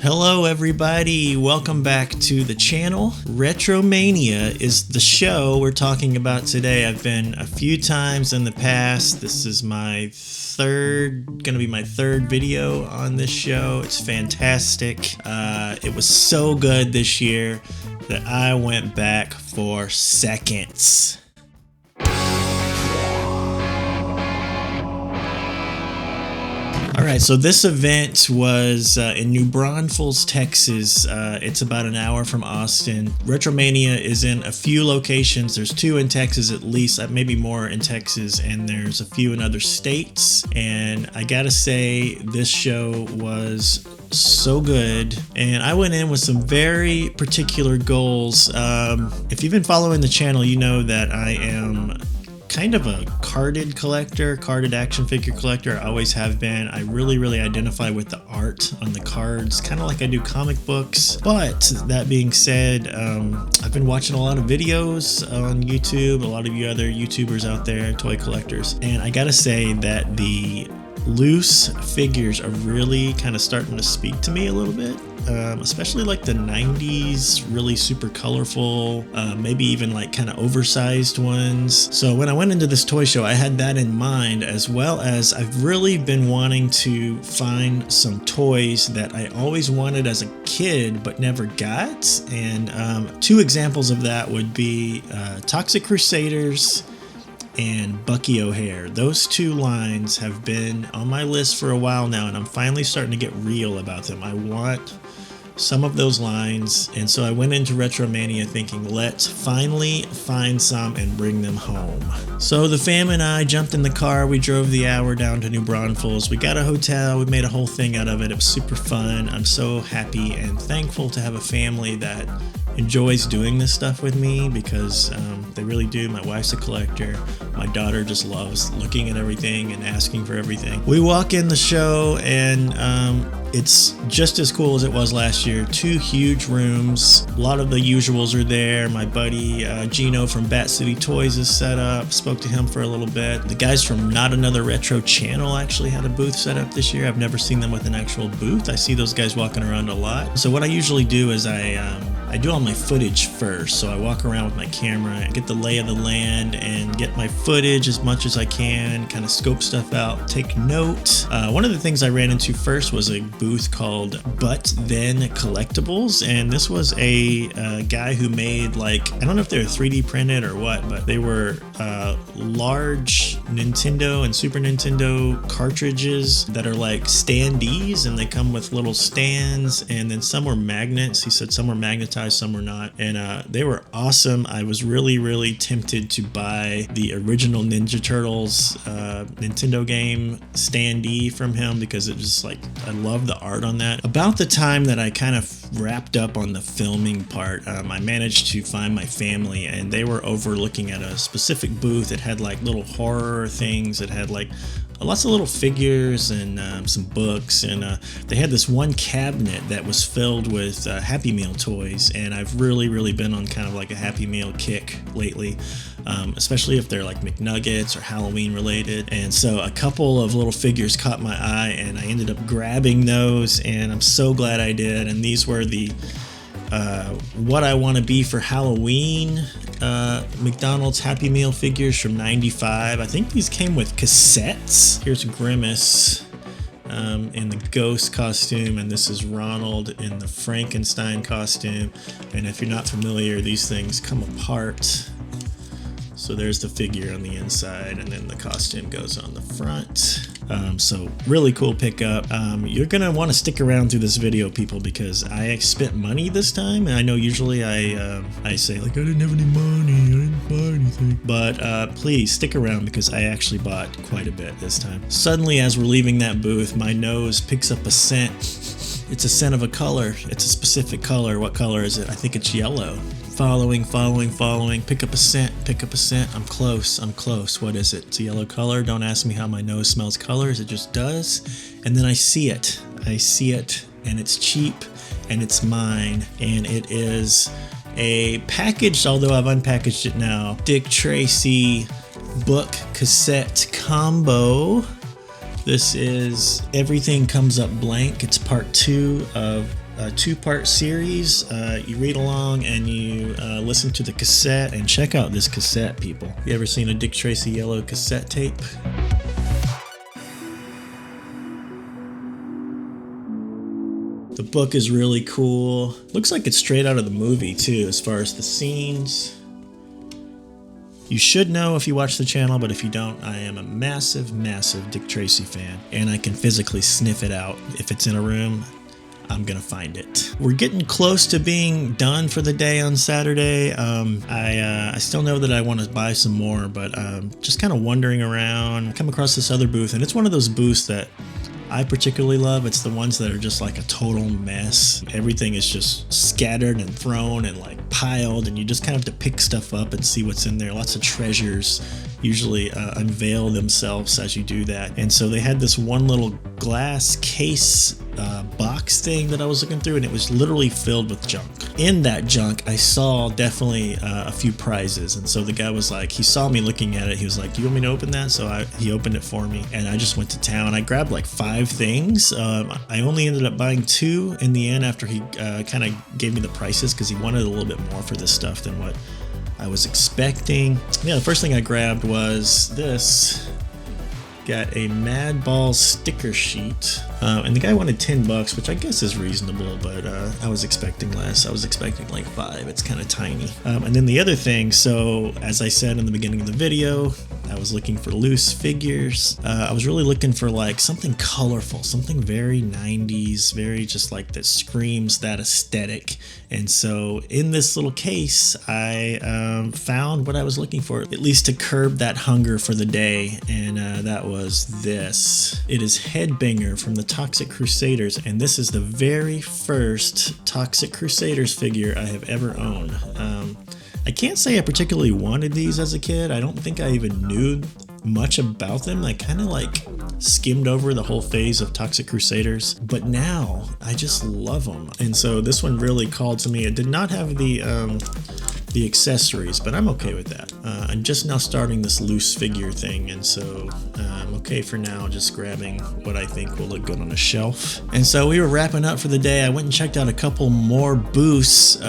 Hello everybody, welcome back to the channel. Retromania is the show we're talking about today. I've been a few times in the past. This is my gonna be my third video on this show. It's fantastic. It was so good this year that I went back for seconds. Alright, so this event was in New Braunfels, Texas. It's about an hour from Austin. Retromania is in a few locations. There's two in Texas at least, maybe more in Texas, and there's a few in other states. And I gotta say, this show was so good, and I went in with some very particular goals. If you've been following the channel, you know that I am kind of a carded collector, carded action figure collector. I always have been. I really identify with the art on the cards, kind of like I do comic books. But that being said, I've been watching a lot of videos on YouTube, a lot of you other YouTubers out there, toy collectors, and I gotta say that the loose figures are really kind of starting to speak to me a little bit. Especially like the 90s, really super colorful, maybe even like kind of oversized ones. So when I went into this toy show, I had that in mind, as well as I've really been wanting to find some toys that I always wanted as a kid but never got. And two examples of that would be Toxic Crusaders and Bucky O'Hare. Those two lines have been on my list for a while now, and I'm finally starting to get real about them. I want some of those lines, and so I went into Retromania thinking, let's finally find some and bring them home. So the fam and I jumped in the car. We drove the hour down to New Braunfels. We got a hotel. We made a whole thing out of it. It was super fun. I'm so happy and thankful to have a family that enjoys doing this stuff with me, because they really do. My wife's a collector. My daughter just loves looking at everything and asking for everything. We walk in the show, and it's just as cool as it was last year. Two huge rooms. A lot of the usuals are there. My buddy Gino from Bat City Toys is set up. Spoke to him for a little bit. The guys from Not Another Retro Channel actually had a booth set up this year. I've never seen them with an actual booth. I see those guys walking around a lot. So what I usually do is I do all my footage first. So I walk around with my camera, get the lay of the land, and get my footage as much as I can, kind of scope stuff out, take note. One of the things I ran into first was a booth called But Then Collectibles, and this was a guy who made, like, I don't know if they were 3D printed or what, but they were large Nintendo and Super Nintendo cartridges that are like standees, and they come with little stands, and then some were magnets. He said some were magnetized, some were not, and they were awesome. I was really tempted to buy the original Ninja Turtles Nintendo game standee from him, because it just, like, I love the art on that. About the time that I kind of wrapped up on the filming part, I managed to find my family, and they were over looking at a specific booth. It had like little horror things. It had like lots of little figures and some books, and they had this one cabinet that was filled with Happy Meal toys, and I've really been on kind of like a Happy Meal kick lately, especially if they're like McNuggets or Halloween related. And so a couple of little figures caught my eye, and I ended up grabbing those, and I'm so glad I did. And these were the what I want to be for Halloween McDonald's Happy Meal figures from '95. I think these came with cassettes. Here's Grimace in the ghost costume, and this is Ronald in the Frankenstein costume. And if you're not familiar, these things come apart. So there's the figure on the inside, and then the costume goes on the front. So really cool pickup. You're gonna want to stick around through this video, people, because I spent money this time, and I know usually I say, like, I didn't have any money, I didn't buy anything, but please stick around, because I actually bought quite a bit this time. Suddenly, as we're leaving that booth, my nose picks up a scent. It's a scent of a color. It's a specific color. What color is it? I think it's yellow. Following, pick up a scent. I'm close. What is it? It's a yellow color. Don't ask me how my nose smells colors. It just does. And then I see it, and it's cheap, and it's mine, and it is a packaged, although I've unpackaged it now, Dick Tracy book cassette combo This is Everything Comes Up Blank. It's part 2 of a 2-part series. You read along and you listen to the cassette, and check out this cassette, people. You ever seen a Dick Tracy yellow cassette tape? The book is really cool. Looks like it's straight out of the movie too, as far as the scenes. You should know if you watch the channel, but if you don't, I am a massive, massive Dick Tracy fan, and I can physically sniff it out. If it's in a room, I'm gonna find it. We're getting close to being done for the day on Saturday. I still know that I want to buy some more, but just kind of wandering around, I come across this other booth, and it's one of those booths that I particularly love. It's the ones that are just like a total mess. Everything is just scattered and thrown and like piled, and you just kind of have to pick stuff up and see what's in there. Lots of treasures usually unveil themselves as you do that. And so they had this one little glass case box thing that I was looking through, and it was literally filled with junk. In that junk, I saw definitely a few prizes. And so the guy was like, he saw me looking at it. He was like, "Do you want me to open that?" So he opened it for me, and I just went to town. I grabbed like 5 things. I only ended up buying 2 in the end after he kind of gave me the prices, because he wanted a little bit more for this stuff than what I was expecting. Yeah, the first thing I grabbed was this. Got a Mad Balls sticker sheet, and the guy wanted $10, which I guess is reasonable, but I was expecting less. I was expecting like 5. It's kind of tiny. And then the other thing, so as I said in the beginning of the video, I was looking for loose figures. I was really looking for like something colorful, something very 90s, very just like that screams that aesthetic. And so in this little case, I found what I was looking for, at least to curb that hunger for the day, and that was this. It is Headbanger from the Toxic Crusaders, and this is the very first Toxic Crusaders figure I have ever owned. I can't say I particularly wanted these as a kid. I don't think I even knew much about them. I kind of like skimmed over the whole phase of Toxic Crusaders, but now I just love them. And so this one really called to me. It did not have the accessories, but I'm okay with that. I'm just now starting this loose figure thing, and so I'm okay for now, just grabbing what I think will look good on a shelf. And so we were wrapping up for the day. I went and checked out a couple more booths,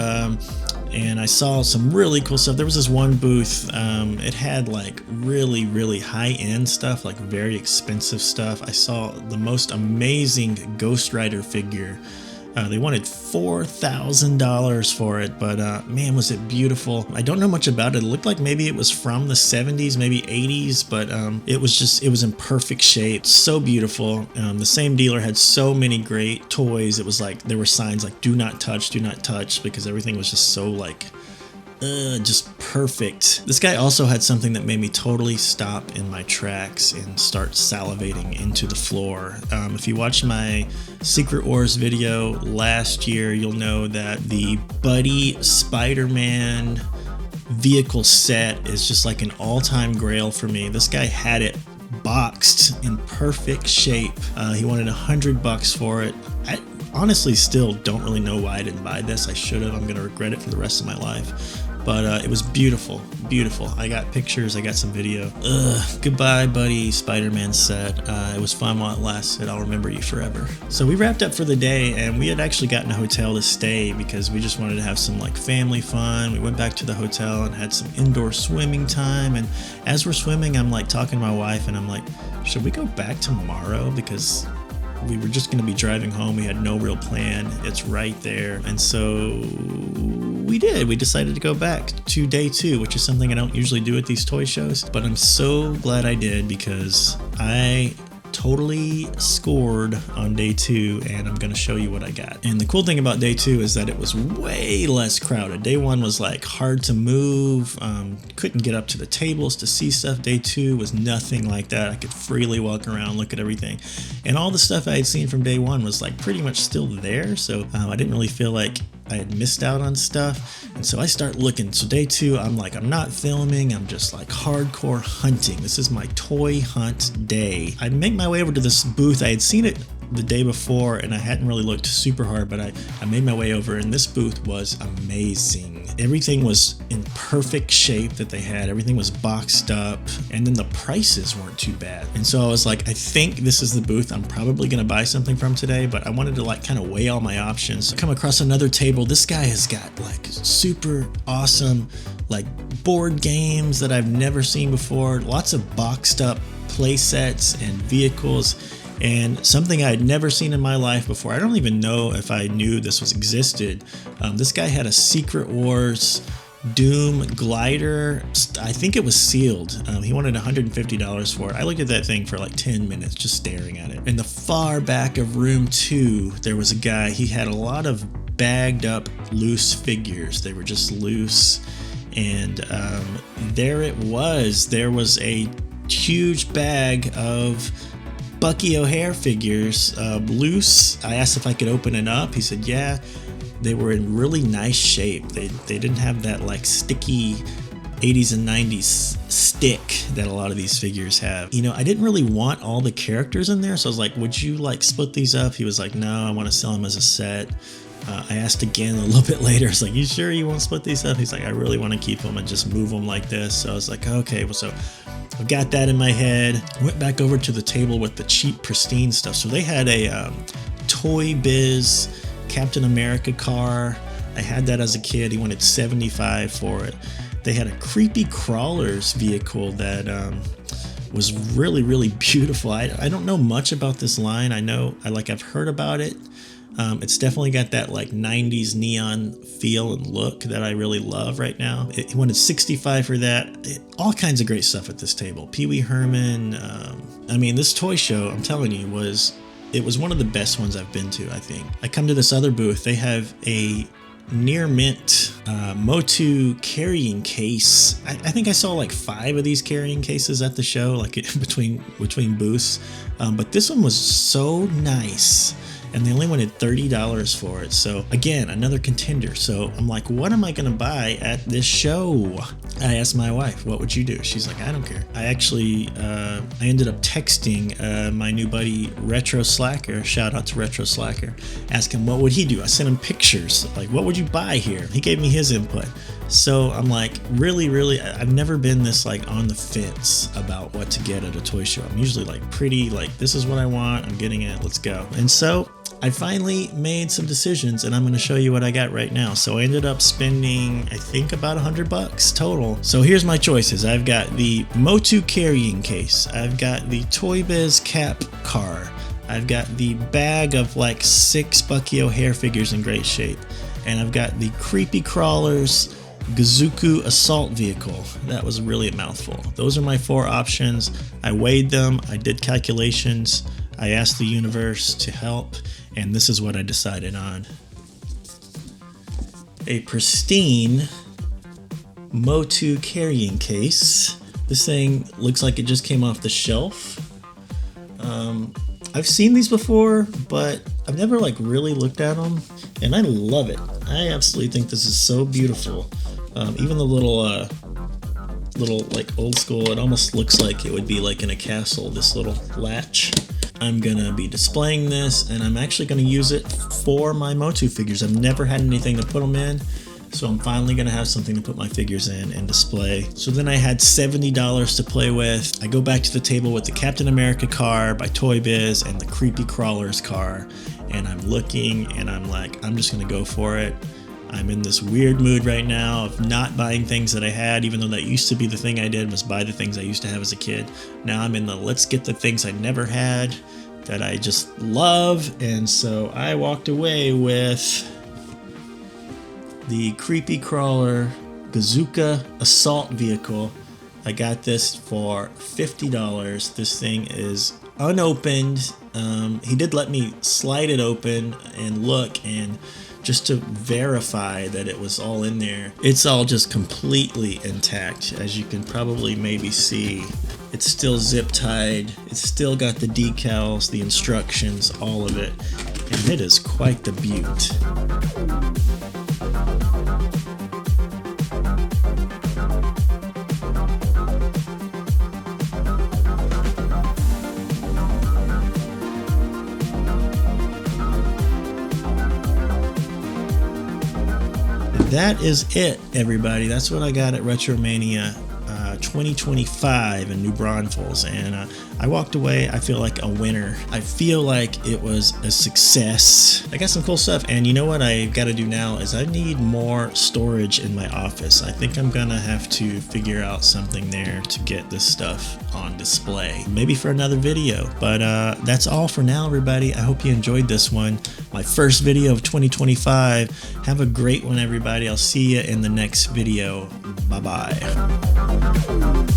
and I saw some really cool stuff. There was this one booth, it had like really, really high-end stuff, like very expensive stuff. I saw the most amazing Ghost Rider figure. They wanted $4,000 for it, but man, was it beautiful. I don't know much about it. It looked like maybe it was from the 70s, maybe 80s, but it was in perfect shape. So beautiful. The same dealer had so many great toys. It was like there were signs like do not touch, because everything was just so like just perfect. This guy also had something that made me totally stop in my tracks and start salivating into the floor. If you watched my Secret Wars video last year, you'll know that the Buddy Spider-Man vehicle set is just like an all-time grail for me. This guy had it boxed in perfect shape. He wanted $100 for it. I honestly still don't really know why I didn't buy this. I should have. I'm gonna regret it for the rest of my life. But it was beautiful, beautiful. I got pictures, I got some video. Goodbye, Buddy Spider-Man set. It was fun while it lasted. I'll remember you forever. So we wrapped up for the day, and we had actually gotten a hotel to stay because we just wanted to have some like family fun. We went back to the hotel and had some indoor swimming time. And as we're swimming, I'm like talking to my wife, and I'm like, should we go back tomorrow? Because we were just going to be driving home. We had no real plan. It's right there. And so we did. We decided to go back to day 2, which is something I don't usually do at these toy shows. But I'm so glad I did, because I totally scored on day 2, and I'm going to show you what I got. And the cool thing about day 2 is that it was way less crowded. Day 1 was like hard to move, couldn't get up to the tables to see stuff. Day 2 was nothing like that. I could freely walk around, look at everything, and all the stuff I had seen from day 1 was like pretty much still there. So I didn't really feel like I had missed out on stuff. And so I start looking. So day 2, I'm like, I'm not filming, I'm just like hardcore hunting. This is my toy hunt day. I make my way over to this booth. I had seen it the day before and I hadn't really looked super hard, but I made my way over, and this booth was amazing. Everything was in perfect shape that they had. Everything was boxed up, and then the prices weren't too bad. And so I was like, I think this is the booth I'm probably gonna buy something from today, but I wanted to like kind of weigh all my options. I come across another table. This guy has got like super awesome like board games that I've never seen before. Lots of boxed up play sets and vehicles, and something I had never seen in my life before. I don't even know if I knew this was existed. This guy had a Secret Wars Doom glider. I think it was sealed. He wanted $150 for it. I looked at that thing for like 10 minutes just staring at it. In the far back of room 2, there was a guy. He had a lot of bagged up loose figures. They were just loose, and there it was. There was a huge bag of Bucky O'Hare figures, loose. I asked if I could open it up. He said yeah. They were in really nice shape. They didn't have that like sticky 80s and 90s stick that a lot of these figures have. You know, I didn't really want all the characters in there, so I was like, would you like split these up? He was like, no, I want to sell them as a set. I asked again a little bit later. I was like, you sure you won't split these up? He's like, I really want to keep them and just move them like this. So I was like, okay, well, so I got that in my head. Went back over to the table with the cheap pristine stuff. So they had a Toy Biz Captain America car. I had that as a kid. He wanted $75 for it. They had a Creepy Crawlers vehicle that was really, really beautiful. I don't know much about this line. I've heard about it. It's definitely got that like 90s neon feel and look that I really love right now. He wanted $65 for that. All kinds of great stuff at this table. Pee Wee Herman. This toy show, I'm telling you, it was one of the best ones I've been to, I think. I come to this other booth. They have a near mint Motu carrying case. I think I saw like 5 of these carrying cases at the show, like between booths. But this one was so nice, and they only wanted $30 for it. So again, another contender. So I'm like, what am I gonna buy at this show? I asked my wife, what would you do? She's like, I don't care. I actually, I ended up texting my new buddy Retro Slacker, shout out to Retro Slacker, ask him what would he do. I sent him pictures, like what would you buy here? He gave me his input. So I'm like, really, I've never been this like on the fence about what to get at a toy show. I'm usually like pretty like, this is what I want, I'm getting it, let's go. And so I finally made some decisions, and I'm going to show you what I got right now. So I ended up spending, I think, about $100 total. So here's my choices. I've got the Motu carrying case. I've got the Toy Biz Cap car. I've got the bag of like 6 Bucky O'Hare figures in great shape. And I've got the Creepy Crawlers Gazuku assault vehicle. That was really a mouthful. Those are my 4 options. I weighed them. I did calculations. I asked the universe to help, and this is what I decided on. A pristine Motu carrying case. This thing looks like it just came off the shelf. I've seen these before, but I've never like really looked at them, and I love it. I absolutely think this is so beautiful. Even the little like old school, it almost looks like it would be like in a castle, this little latch. I'm gonna be displaying this, and I'm actually gonna use it for my Motu figures. I've never had anything to put them in, so I'm finally gonna have something to put my figures in and display. So then I had $70 to play with. I go back to the table with the Captain America car by Toy Biz and the Creepy Crawlers car, and I'm looking, and I'm like, I'm just gonna go for it. I'm in this weird mood right now of not buying things that I had, even though that used to be the thing I did, was buy the things I used to have as a kid. Now I'm in the let's get the things I never had that I just love. And so I walked away with the Creepy Crawler Bazooka Assault Vehicle. I got this for $50. This thing is unopened. He did let me slide it open and look, and just to verify that it was all in there. It's all just completely intact. As you can probably maybe see, it's still zip tied. It's still got the decals, the instructions, all of it. And it is quite the beaut. that is it, everybody. That's what I got at Retromania 2025 in New Braunfels, and I walked away, I feel like a winner. I feel like it was a success. I got some cool stuff, and you know what I got to do now is I need more storage in my office. I think I'm gonna have to figure out something there to get this stuff on display, maybe for another video. But that's all for now, everybody. I hope you enjoyed this one, my first video of 2025. Have a great one, everybody. I'll see you in the next video. Bye bye.